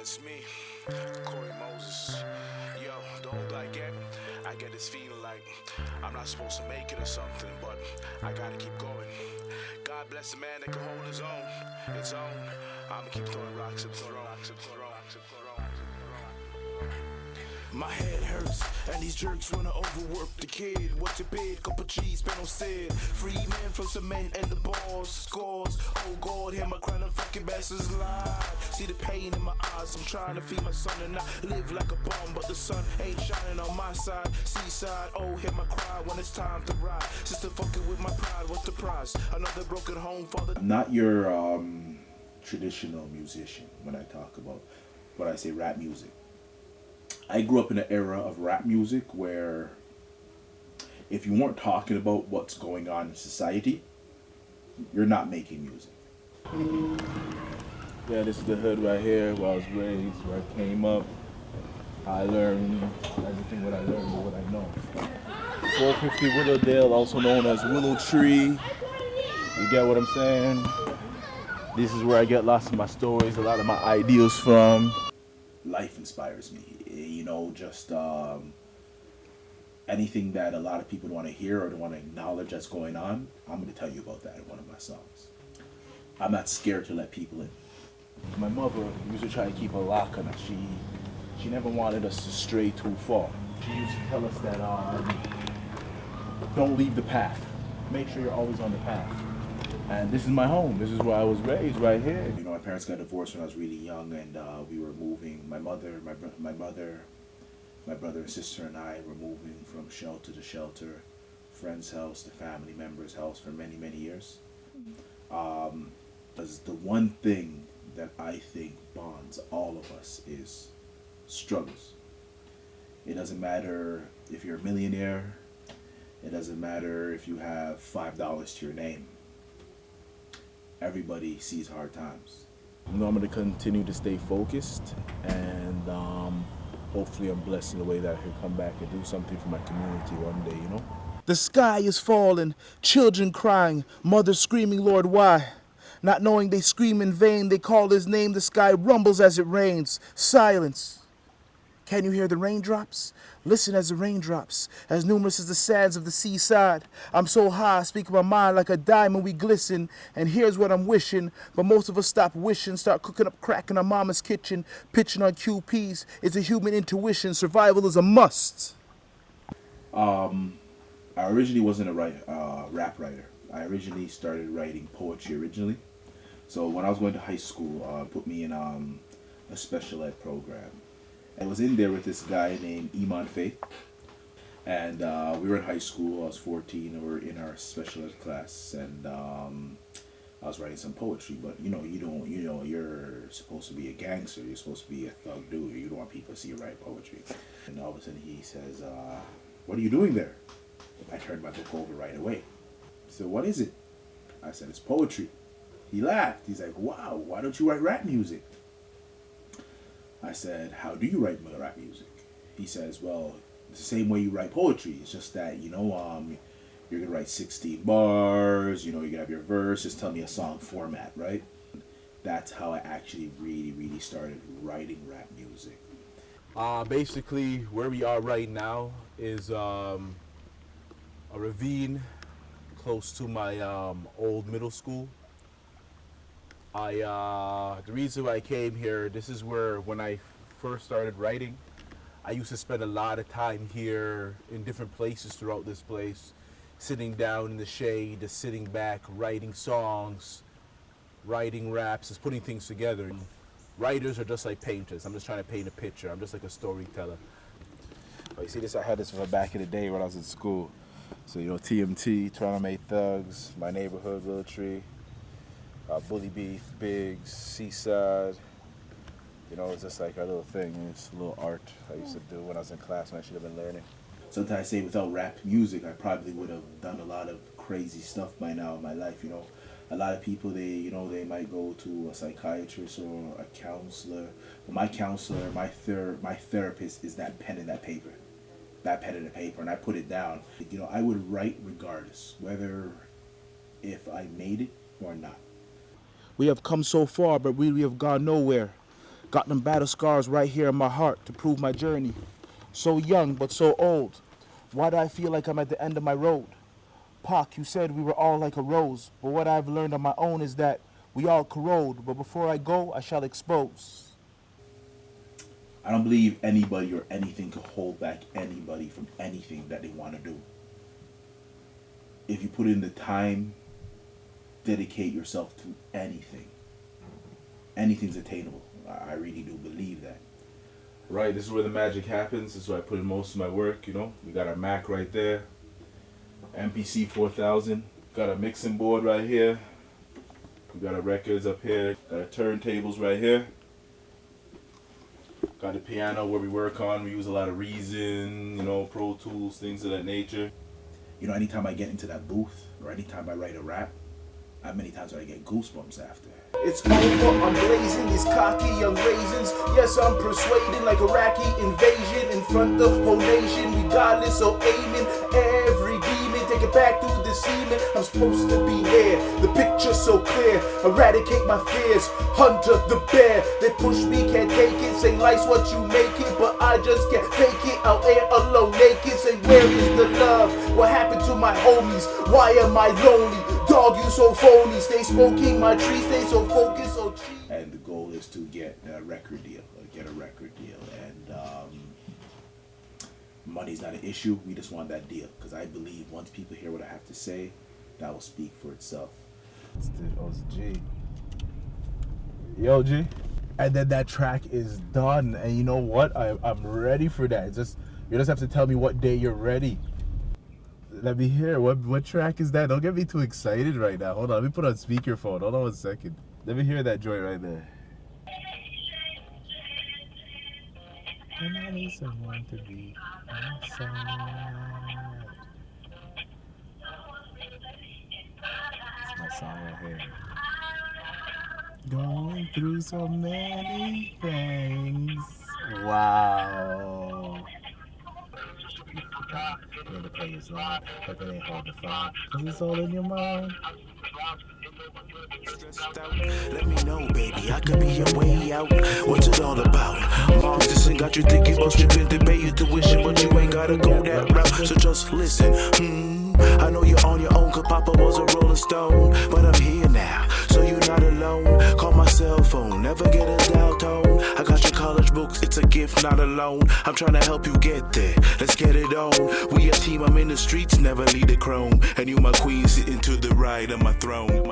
it's me, Corey Moses. Yo, the older I get this feeling like I'm not supposed to make it or something, but I gotta keep going. God bless the man that can hold his own, its own. I'ma keep throwing rocks and throwing rocks and throwing rocks and throwing rocks. My head hurts, and these jerks wanna overwork the kid. What's your bid? Couple G's, spent on said. Free man from cement and the balls, scores. Oh God, hear my crying fucking bastards lie. See the pain in my eyes. I'm trying to feed my son and not live like a bum, but the sun ain't shining on my side. Seaside, oh, hear my cry when it's time to ride. Sister fucking with my pride, what's the price? Another broken home, father. I'm not your traditional musician when I talk about, when I say rap music. I grew up in an era of rap music where if you weren't talking about what's going on in society, you're not making music. Yeah, this is the hood right here where I was raised, where I came up. I learned everything what I learned and what I know. 450 Willowdale, also known as Willow Tree. You get what I'm saying? This is where I get lots of my stories, a lot of my ideas from. Life inspires me. You know, just anything that a lot of people don't want to hear or don't want to acknowledge that's going on, I'm going to tell you about that in one of my songs. I'm not scared to let people in. My mother used to try to keep a lock on us. She never wanted us to stray too far. She used to tell us that don't leave the path. Make sure you're always on the path. And this is my home. This is where I was raised, right here. You know, my parents got divorced when I was really young, and we were moving. My brother, and sister, and I were moving from shelter to shelter, friend's house to family member's house for many, many years. Because the one thing that I think bonds all of us is struggles. It doesn't matter if you're a millionaire. It doesn't matter if you have $5 to your name. Everybody sees hard times. You know, I'm going to continue to stay focused, and hopefully I'm blessed in a way that I can come back and do something for my community one day, you know? The sky is falling, children crying, mothers screaming, Lord, why? Not knowing they scream in vain, they call his name, the sky rumbles as it rains. Silence. Can you hear the raindrops? Listen as the raindrops, as numerous as the sands of the seaside. I'm so high, speak my mind like a diamond, we glisten. And here's what I'm wishing, but most of us stop wishing, start cooking up crack in our mama's kitchen, pitching on QPs. It's a human intuition, survival is a must. I originally wasn't a rap writer. I originally started writing poetry originally. So when I was going to high school, put me in a special ed program. I was in there with this guy named Iman Faith, and we were in high school. I was 14, and we were in our special ed class, and I was writing some poetry. But you're supposed to be a gangster. You're supposed to be a thug dude. You don't want people to see you write poetry. And all of a sudden he says, "What are you doing there?" I turned my book over right away. He said, "What is it?" I said, "It's poetry." He laughed. He's like, "Wow, why don't you write rap music?" I said, "How do you write rap music?" He says, "Well, it's the same way you write poetry. It's just that, you're going to write 16 bars, you're going to have your verse, just tell me a song format, right?" That's how I actually really, really started writing rap music. Basically, where we are right now is a ravine close to my old middle school. The reason why I came here, this is where when I first started writing, I used to spend a lot of time here in different places throughout this place, sitting down in the shade, just sitting back, writing songs, writing raps, just putting things together. Writers are just like painters. I'm just trying to paint a picture. I'm just like a storyteller. Oh, you see this? I had this from back in the day when I was in school. So, TMT, Toronto Made Thugs, my neighborhood, Willow Tree. Bully Beef, Biggs, Seaside. It's just like our little thing. It's a little art I used to do when I was in class and I should have been learning. Sometimes I say without rap music, I probably would have done a lot of crazy stuff by now in my life. A lot of people, they might go to a psychiatrist or a counselor. But my counselor, my therapist is that pen and that paper. That pen and the paper, and I put it down. I would write regardless, whether if I made it or not. We have come so far, but we have gone nowhere. Got them battle scars right here in my heart to prove my journey. So young, but so old. Why do I feel like I'm at the end of my road? Pac, you said we were all like a rose, but what I've learned on my own is that we all corrode, but before I go, I shall expose. I don't believe anybody or anything can hold back anybody from anything that they want to do. If you put in the time, dedicate yourself to anything. Anything's attainable. I really do believe that. Right, this is where the magic happens. This is where I put in most of my work, you know. We got our Mac right there. MPC 4000. Got a mixing board right here. We got our records up here. Got our turntables right here. Got the piano where we work on. We use a lot of Reason, you know, Pro Tools, things of that nature. You know, anytime I get into that booth, or anytime I write a rap, how many times do I get goosebumps after? It's over, I'm blazing, these cocky young raisins. Yes, I'm persuading like Iraqi invasion in front of the whole nation. Regardless, so aiming every demon, take it back through the semen. I'm supposed to be there, the picture's so clear. Eradicate my fears, hunter the bear. They push me, can't take it, say life's what you make it, but I just can't take it. Out there alone, naked, say where is the love? What happened to my homies? Why am I lonely? Dog, you so phony. Stay smoking my tree, stay so focused, so cheap. And the goal is to get a record deal, and money's not an issue. We just want that deal, because I believe once people hear what I have to say, that will speak for itself. It's G. Yo, G. And then that track is done, and you know what? I'm ready for that. You just have to tell me what day you're ready. Let me hear. What track is that? Don't get me too excited right now. Hold on. Let me put on speakerphone. Hold on 1 second. Let me hear that joint right there. And I need someone to be outside. It's my song right here. Going through so many things. Wow. Yeah, the play is loud, but it ain't hard to find, 'cause it's all in your mind. Let me know, baby, I could be your way out. What's it all about? Mom's this ain't got you thinking about stripping to pay your tuition, but you ain't gotta go that route, so just listen. I know you're on your own, cause Papa was a Rolling Stone, but I'm here now, so you're not alone. Call my cell phone, never get a dial tone. I got your college books, it's a gift, not a loan. I'm trying to help you get there, let's get it on. We a team, I'm in the streets, never leave the chrome. And you my queen, sitting to the right of my throne.